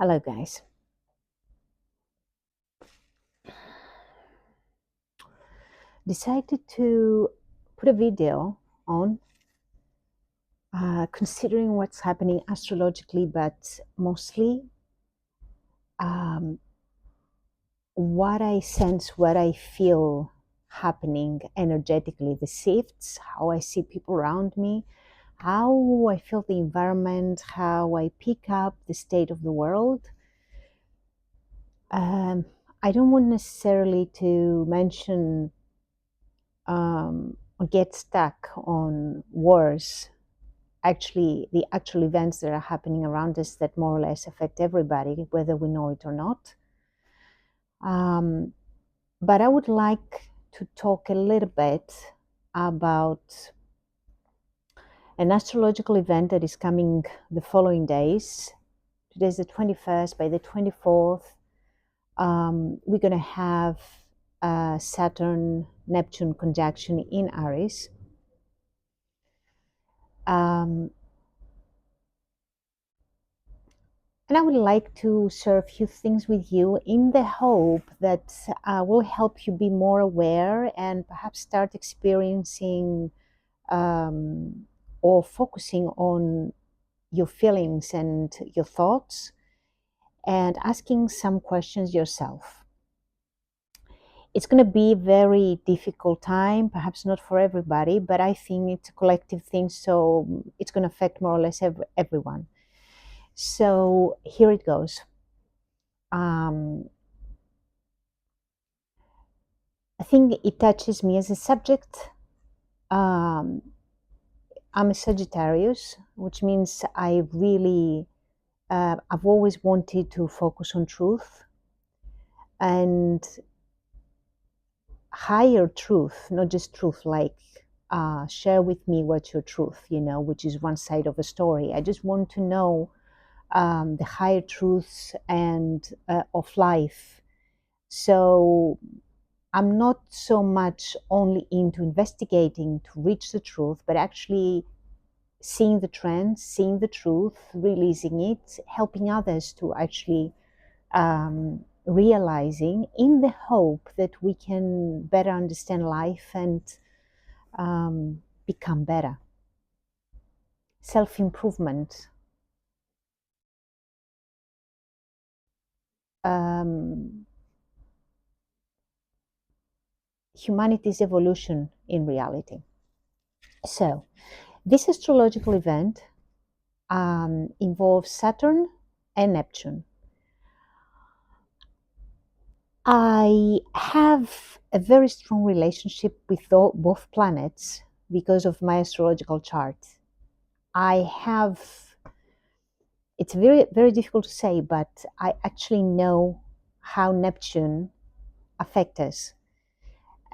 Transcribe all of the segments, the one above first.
Hello guys. Decided to put a video on considering what's happening astrologically, but mostly what I sense, what I feel happening energetically, the shifts, how I see people around me, how I feel the environment, how I pick up the state of the world. I don't want necessarily to mention or get stuck on wars. Actually, the actual events that are happening around us that more or less affect everybody, whether we know it or not. But I would like to talk a little bit about an astrological event that is coming the following days. Today's the 21st. By the 24th, we're going to have a Saturn Neptune conjunction in Aries. And I would like to share a few things with you in the hope that will help you be more aware and perhaps start experiencing or focusing on your feelings and your thoughts and asking some questions yourself. It's going to be a very difficult time, perhaps not for everybody, but I think it's a collective thing, so it's going to affect more or less everyone. So here it goes. I think it touches me as a subject. I'm a Sagittarius, which means I've always wanted to focus on truth and higher truth, not just truth like share with me what's your truth, which is one side of a story. I just want to know the higher truths and of life. So I'm not so much only into investigating to reach the truth, but actually seeing the trends, seeing the truth, releasing it, helping others to actually realizing, in the hope that we can better understand life and become better. Self-improvement. Humanity's evolution in reality. So, this astrological event involves Saturn and Neptune. I have a very strong relationship with both planets because of my astrological chart. It's very, very difficult to say, but I actually know how Neptune affects us.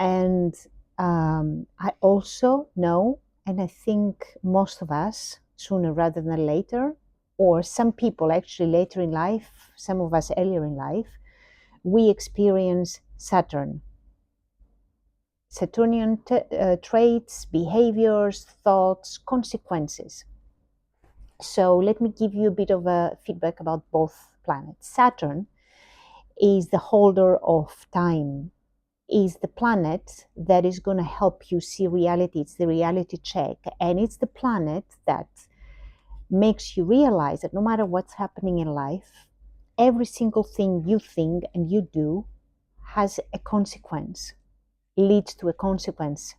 And I also know, and I think most of us, sooner rather than later, or some people actually later in life, some of us earlier in life, we experience Saturn. Saturnian traits, behaviors, thoughts, consequences. So let me give you a bit of a feedback about both planets. Saturn is the holder of time, is the planet that is going to help you see reality. It's the reality check. And it's the planet that makes you realize that no matter what's happening in life, every single thing you think and you do has a consequence, leads to a consequence.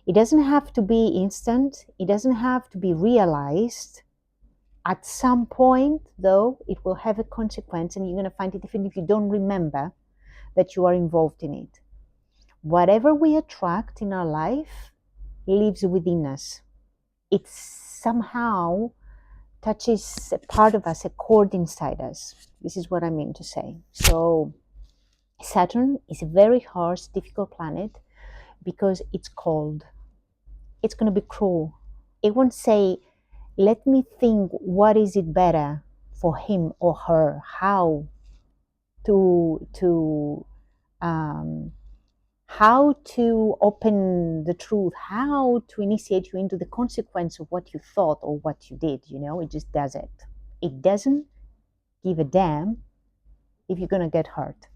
It doesn't have to be instant. It doesn't have to be realized. At some point, though, it will have a consequence, and you're going to find it even if you don't remember that you are involved in it. Whatever we attract in our life lives within us. It somehow touches a part of us, a chord inside us. This is what I mean to say. So Saturn is a very harsh, difficult planet because it's cold. It's going to be cruel. It won't say, let me think, what is it better for him or her? How to open the truth, how to initiate you into the consequence of what you thought or what you did, it just does it. It doesn't give a damn if you're going to get hurt.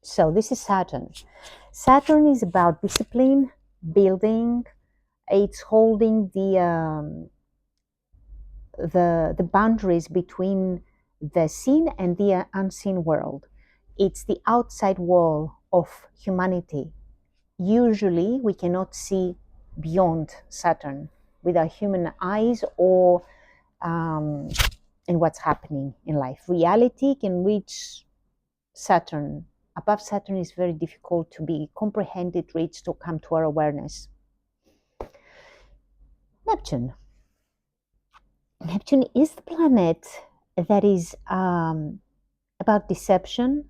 So this is Saturn. Saturn is about discipline, building. It's holding the boundaries between the seen and the unseen world. It's the outside wall of humanity. Usually we cannot see beyond Saturn with our human eyes or in what's happening in life. Reality can reach Saturn. Above Saturn is very difficult to be comprehended, reached, or come to our awareness. Neptune. Neptune is the planet that is about deception,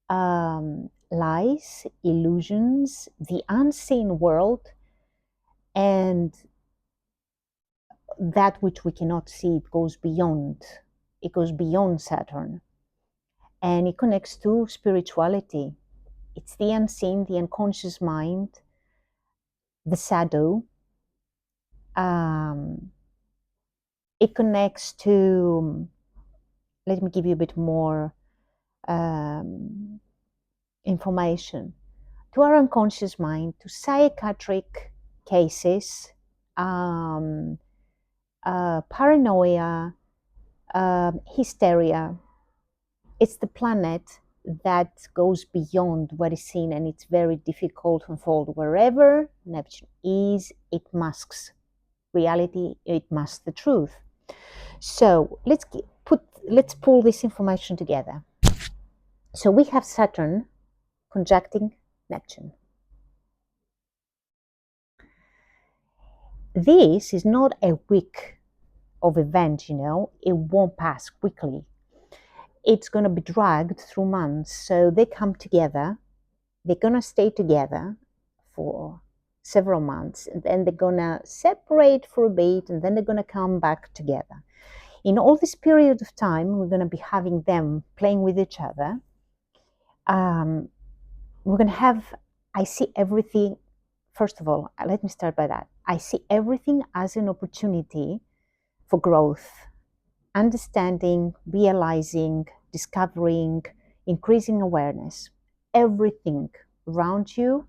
lies, illusions, the unseen world, and that which we cannot see. It goes beyond. It goes beyond Saturn. And it connects to spirituality. It's the unseen, the unconscious mind, the shadow. It connects to, let me give you a bit more information, to our unconscious mind, to psychiatric cases, paranoia, hysteria. It's the planet that goes beyond what is seen, and it's very difficult to unfold. Wherever Neptune is, it masks reality, it masks the truth. So let's pull this information together. So we have Saturn conjuncting Neptune. This is not a week of event, you know, it won't pass quickly. It's going to be dragged through months. So they come together, they're going to stay together for several months, and then they're going to separate for a bit, and then they're going to come back together. In all this period of time, we're going to be having them playing with each other. We're going to have, I see everything, first of all, let me start by that. I see everything as an opportunity for growth, understanding, realizing, discovering, increasing awareness. Everything around you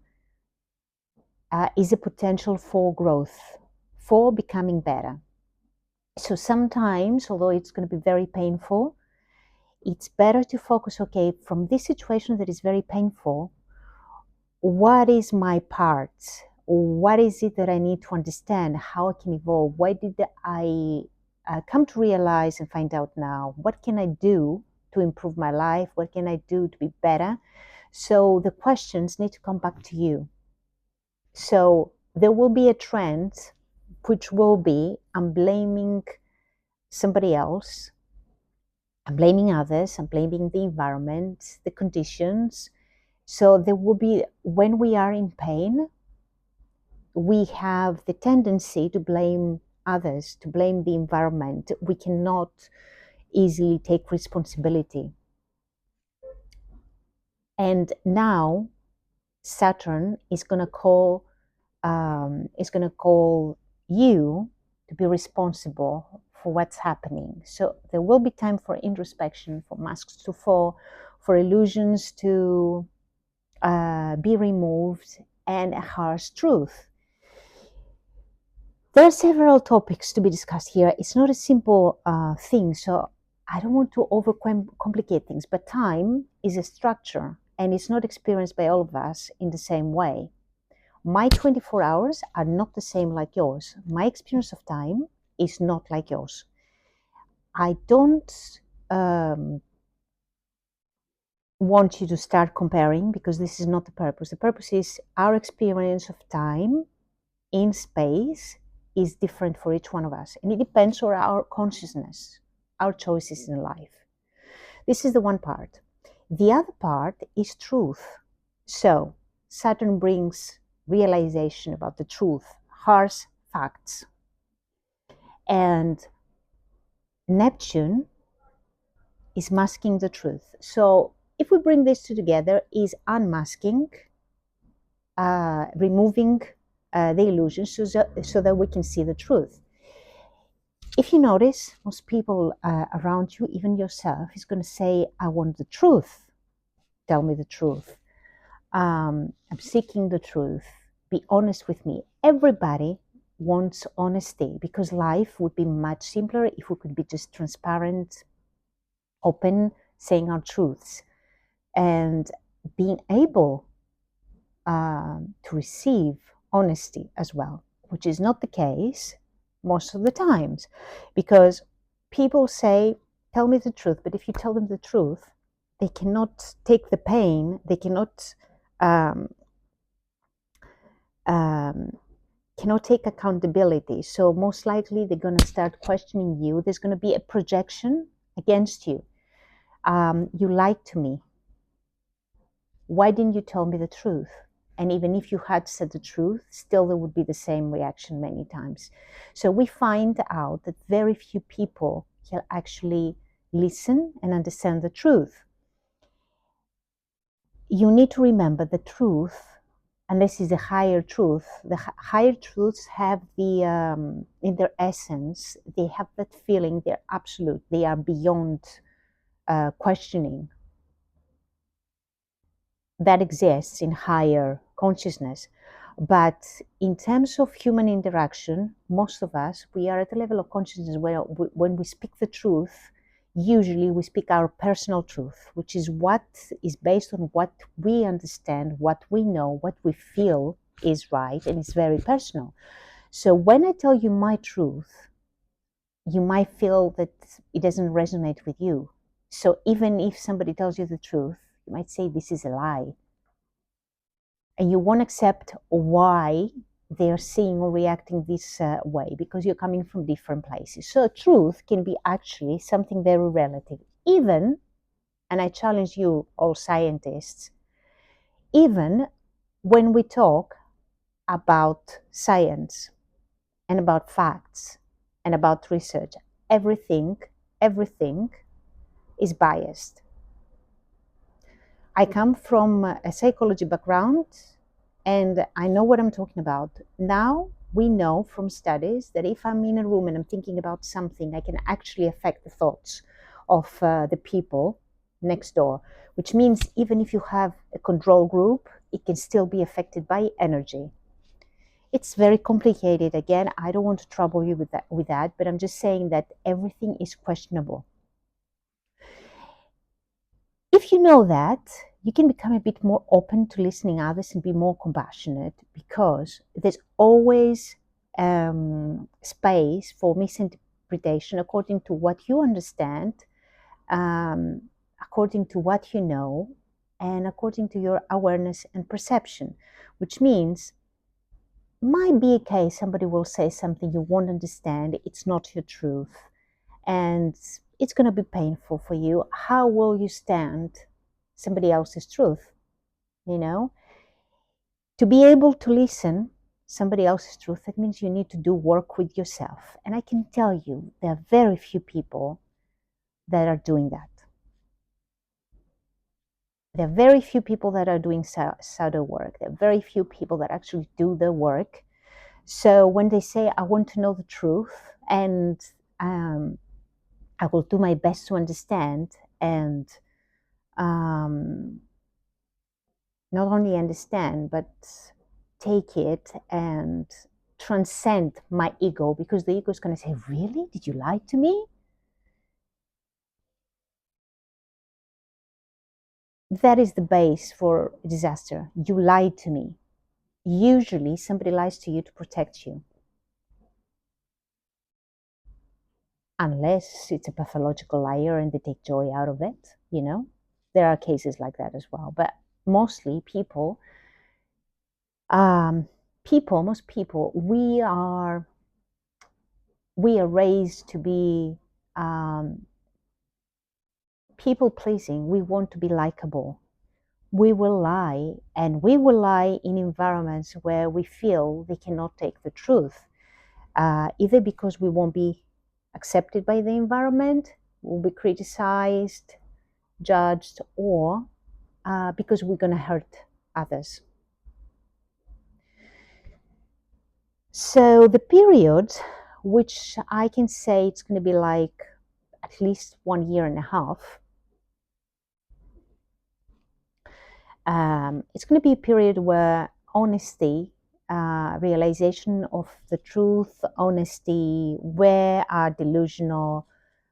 is a potential for growth, for becoming better. So sometimes, although it's going to be very painful, it's better to focus, okay, from this situation that is very painful, what is my part? What is it that I need to understand? How I can evolve? Why did I come to realize and find out now? What can I do to improve my life? What can I do to be better? So the questions need to come back to you. So there will be a trend, which will be, I'm blaming somebody else, I'm blaming others, I'm blaming the environment, the conditions. So there will be, when we are in pain, we have the tendency to blame others, to blame the environment. We cannot easily take responsibility. And now Saturn is going to call you to be responsible for what's happening. So there will be time for introspection, for masks to fall, for illusions to be removed, and a harsh truth. There are several topics to be discussed here. It's not a simple thing, so I don't want to overcomplicate things, but time is a structure, and it's not experienced by all of us in the same way. My 24 hours are not the same like yours. My experience of time is not like yours. I don't want you to start comparing, because this is not the purpose. The purpose is our experience of time in space is different for each one of us, and it depends on our consciousness, our choices in life. This is the one part. The other part is truth. So Saturn brings realization about the truth, harsh facts. And Neptune is masking the truth. So if we bring these two together, is unmasking, removing the illusions so that we can see the truth. If you notice, most people around you, even yourself, is going to say, I want the truth. Tell me the truth. I'm seeking the truth. Be honest with me. Everybody wants honesty because life would be much simpler if we could be just transparent, open, saying our truths, and being able to receive honesty as well, which is not the case most of the times, because people say, tell me the truth, but if you tell them the truth, they cannot take the pain, they cannot take accountability. So most likely they're going to start questioning you. There's going to be a projection against you. You lied to me. Why didn't you tell me the truth? And even if you had said the truth, still there would be the same reaction many times. So we find out that very few people can actually listen and understand the truth. You need to remember the truth, and this is a higher truth. The higher truths have in their essence, they have that feeling, they're absolute, they are beyond questioning. That exists in higher consciousness. But in terms of human interaction, most of us, we are at a level of consciousness where when we speak the truth, usually we speak our personal truth, which is what is based on what we understand, what we know, what we feel is right, and it's very personal. So when I tell you my truth, you might feel that it doesn't resonate with you. So even if somebody tells you the truth, you might say this is a lie. And you won't accept why they're seeing or reacting this way, because you're coming from different places. So truth can be actually something very relative. Even, and I challenge you, all scientists, even when we talk about science and about facts and about research, everything is biased. I come from a psychology background, and I know what I'm talking about. Now we know from studies that if I'm in a room and I'm thinking about something, I can actually affect the thoughts of the people next door, which means even if you have a control group, it can still be affected by energy. It's very complicated. Again, I don't want to trouble you with that, but I'm just saying that everything is questionable. If you know that, you can become a bit more open to listening to others and be more compassionate, because there's always space for misinterpretation according to what you understand, according to what you know, and according to your awareness and perception, which means might be a case somebody will say something you won't understand, it's not your truth, and it's going to be painful for you. How will you stand somebody else's truth? You know, to be able to listen somebody else's truth, that means you need to do work with yourself. And I can tell you, there are very few people that are doing that. There are very few people that are doing shadow work. There are very few people that actually do the work. So when they say, I want to know the truth, and I will do my best to understand, and not only understand, but take it and transcend my ego, because the ego is going to say, really? Did you lie to me? That is the base for disaster. You lied to me. Usually somebody lies to you to protect you. Unless it's a pathological liar and they take joy out of it, you know. There are cases like that as well. But mostly most people, we are raised to be people pleasing. We want to be likable. We will lie, and we will lie in environments where we feel they cannot take the truth, either because we won't be accepted by the environment, will be criticized, judged, or because we're going to hurt others. So the period which I can say it's going to be like at least 1.5 years. It's going to be a period where honesty, realization of the truth, honesty, where are delusional,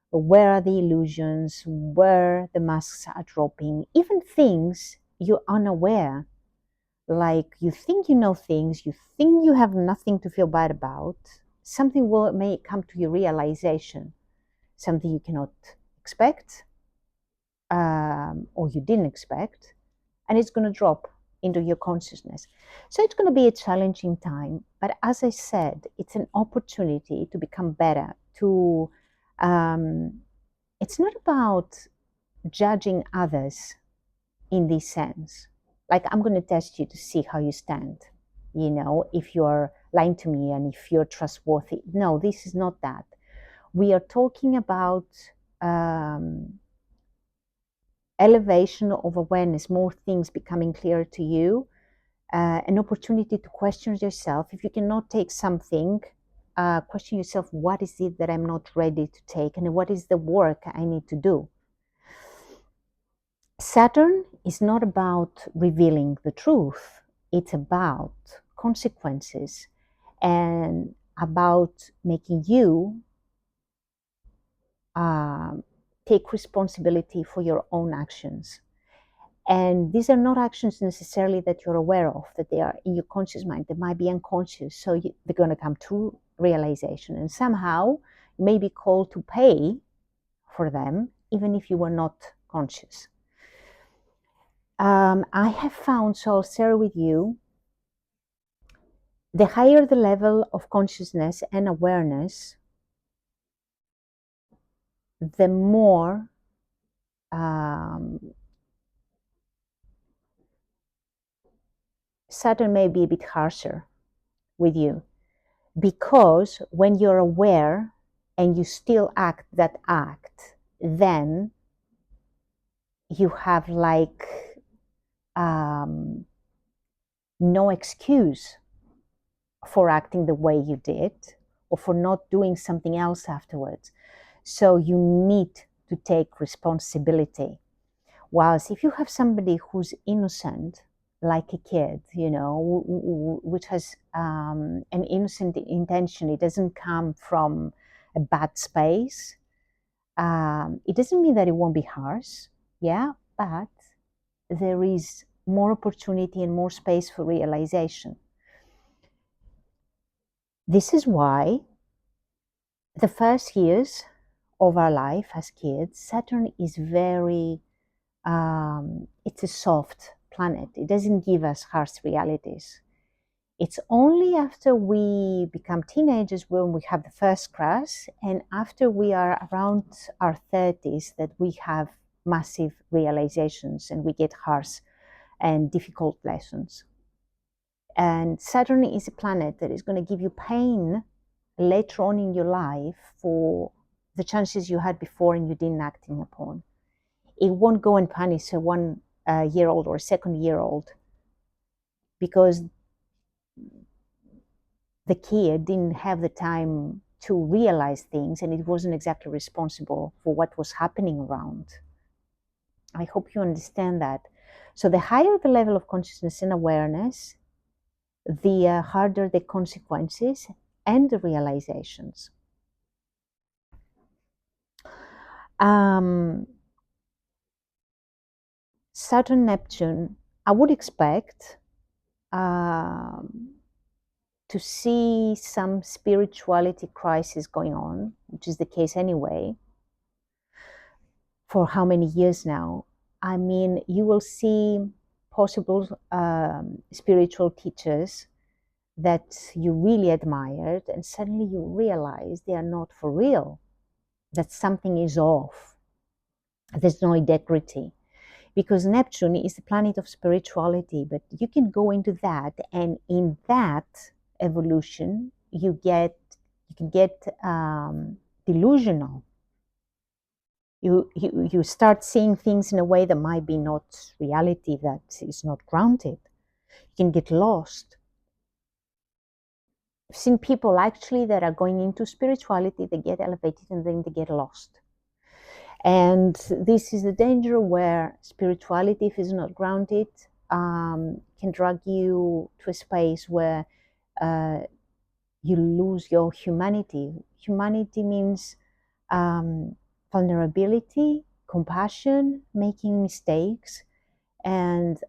where are the illusions, where the masks are dropping, even things you're unaware. Like you think you know things, you think you have nothing to feel bad about, something may come to your realization, something you cannot expect, or you didn't expect, and it's going to drop into your consciousness. So it's going to be a challenging time, but as I said, it's an opportunity to become better, it's not about judging others in this sense. Like, I'm going to test you to see how you stand, if you're lying to me and if you're trustworthy. No, this is not that. We are talking about elevation of awareness, more things becoming clearer to you, an opportunity to question yourself. If you cannot take something, question yourself, what is it that I'm not ready to take, and what is the work I need to do? Saturn is not about revealing the truth. It's about consequences and about making you take responsibility for your own actions. And these are not actions necessarily that you're aware of, that they are in your conscious mind. They might be unconscious, so they're going to come to realization. And somehow you may be called to pay for them, even if you were not conscious. I have found, so I'll share with you, the higher the level of consciousness and awareness, the more Saturn may be a bit harsher with you, because when you're aware and you still act that act, then you have like no excuse for acting the way you did or for not doing something else afterwards. So you need to take responsibility. Whilst if you have somebody who's innocent, like a kid, which has an innocent intention, it doesn't come from a bad space, it doesn't mean that it won't be harsh, but there is more opportunity and more space for realization. This is why the first years of our life as kids, Saturn is very, it's a soft planet. It doesn't give us harsh realities. It's only after we become teenagers when we have the first crush, and after we are around our 30s that we have massive realizations and we get harsh and difficult lessons. And Saturn is a planet that is going to give you pain later on in your life for the chances you had before and you didn't act upon. It won't go and punish a 1-year-old or a 2-year-old because the kid didn't have the time to realize things and it wasn't exactly responsible for what was happening around. I hope you understand that. So the higher the level of consciousness and awareness, the harder the consequences and the realizations. Saturn Neptune, I would expect to see some spirituality crisis going on, which is the case anyway, for how many years now. I mean, you will see possible spiritual teachers that you really admired, and suddenly you realize they are not for real, that something is off. There's no integrity. Because Neptune is the planet of spirituality, but you can go into that, and in that evolution, you can get delusional. You start seeing things in a way that might be not reality, that is not grounded. You can get lost. I've seen people actually that are going into spirituality, they get elevated and then they get lost. And this is the danger where spirituality, if it's not grounded, can drag you to a space where you lose your humanity. Humanity means vulnerability, compassion, making mistakes, and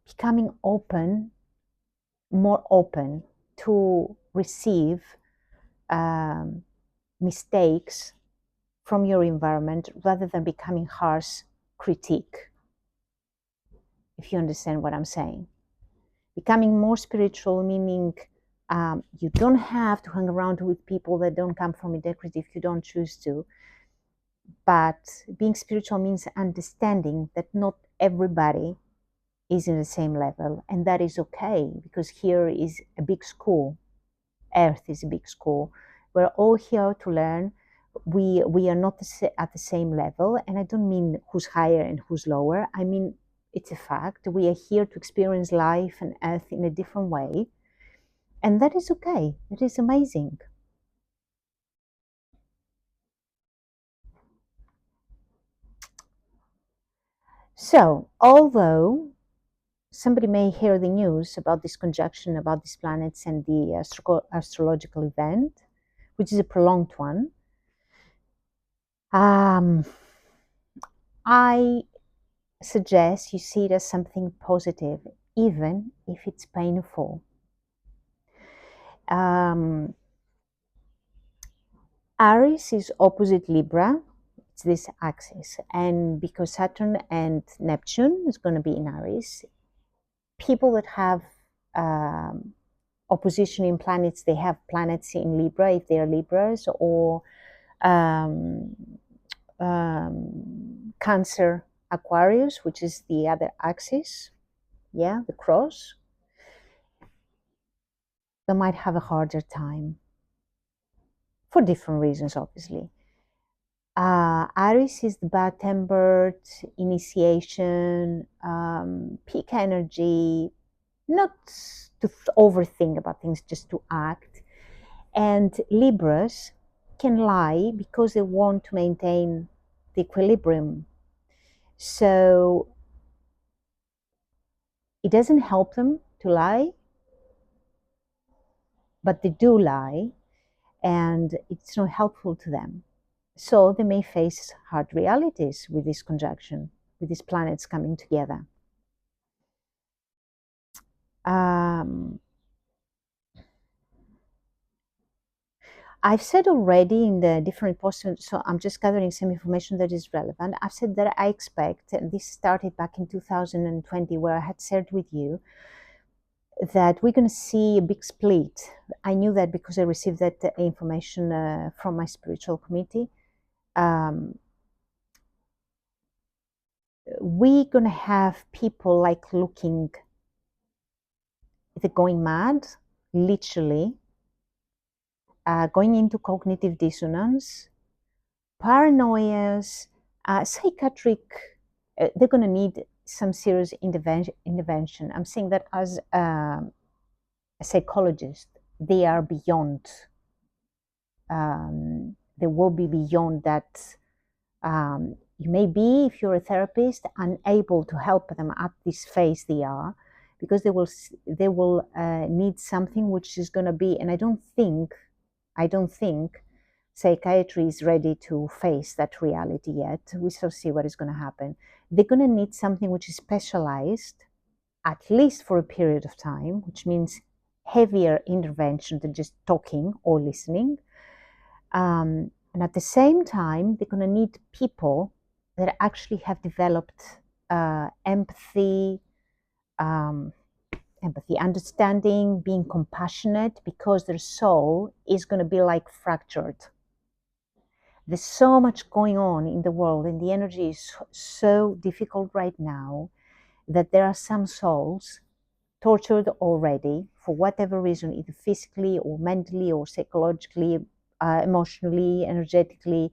becoming open, more open to receive mistakes from your environment rather than becoming harsh critique, if you understand what I'm saying. Becoming more spiritual, meaning you don't have to hang around with people that don't come from integrity if you don't choose to. But being spiritual means understanding that not everybody is in the same level, and that is okay, because here is a big school. Earth is a big school. We're all here to learn. We are not at the same level, and I don't mean who's higher and who's lower. I mean, it's a fact. We are here to experience life and Earth in a different way, and that is okay. It is amazing. So, although somebody may hear the news about this conjunction, about these planets and the astrological event, which is a prolonged one, I suggest you see it as something positive, even if it's painful. Aries is opposite Libra. It's this axis. And because Saturn and Neptune is going to be in Aries, people that have opposition in planets, they have planets in Libra if they are Libras, or Cancer, Aquarius, which is the other axis, yeah, the cross, they might have a harder time for different reasons, obviously. Aries is the bad-tempered, initiation, peak energy, not to overthink about things, just to act. And Libras can lie because they want to maintain the equilibrium. So it doesn't help them to lie, but they do lie, and it's not helpful to them. So they may face hard realities with this conjunction, with these planets coming together. I've said already in the different posts, so I'm just gathering some information that is relevant. I've said that I expect, and this started back in 2020, where I had shared with you that we're going to see a big split. I knew that because I received that information from my spiritual committee. We're going to have people like looking, they're going mad, literally, going into cognitive dissonance, paranoias, psychiatric, they're going to need some serious intervention. I'm saying that as a psychologist, they are beyond, they will be beyond that. You may be, if you're a therapist, unable to help them at this phase they are, because they will need something which is going to be, and I don't think psychiatry is ready to face that reality yet. We shall see what is going to happen. They're going to need something which is specialized, at least for a period of time, which means heavier intervention than just talking or listening. And at the same time, they're going to need people that actually have developed empathy, understanding, being compassionate, because their soul is going to be like fractured. There's so much going on in the world, and the energy is so difficult right now that there are some souls tortured already for whatever reason, either physically or mentally or psychologically, emotionally, energetically.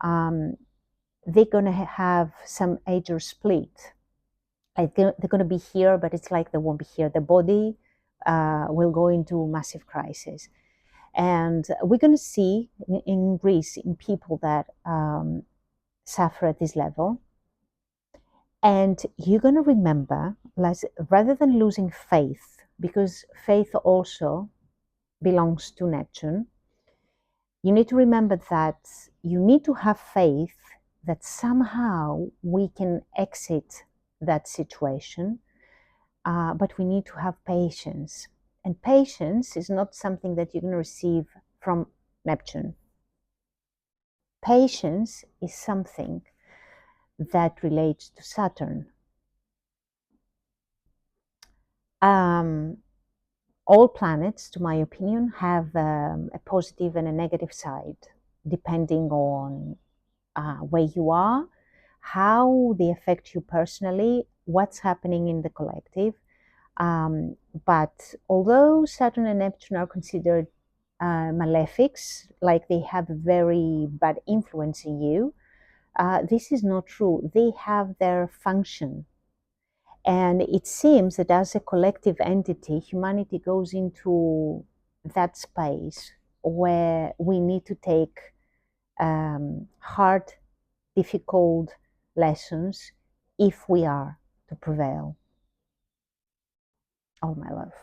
They're going to have some age or split. They're going to be here, but it's like they won't be here. The body will go into massive crisis. And we're going to see in Greece, in people that suffer at this level. And you're going to remember, rather than losing faith, because faith also belongs to Neptune, you need to remember that you need to have faith that somehow we can exit that situation, but we need to have patience. And patience is not something that you're going to receive from Neptune. Patience is something that relates to Saturn. All planets, to my opinion, have a positive and a negative side, depending on where you are, how they affect you personally, what's happening in the collective. But although Saturn and Neptune are considered malefics, like they have a very bad influence in you, this is not true. They have their function. And it seems that as a collective entity, humanity goes into that space where we need to take hard, difficult lessons if we are to prevail. Oh, my love.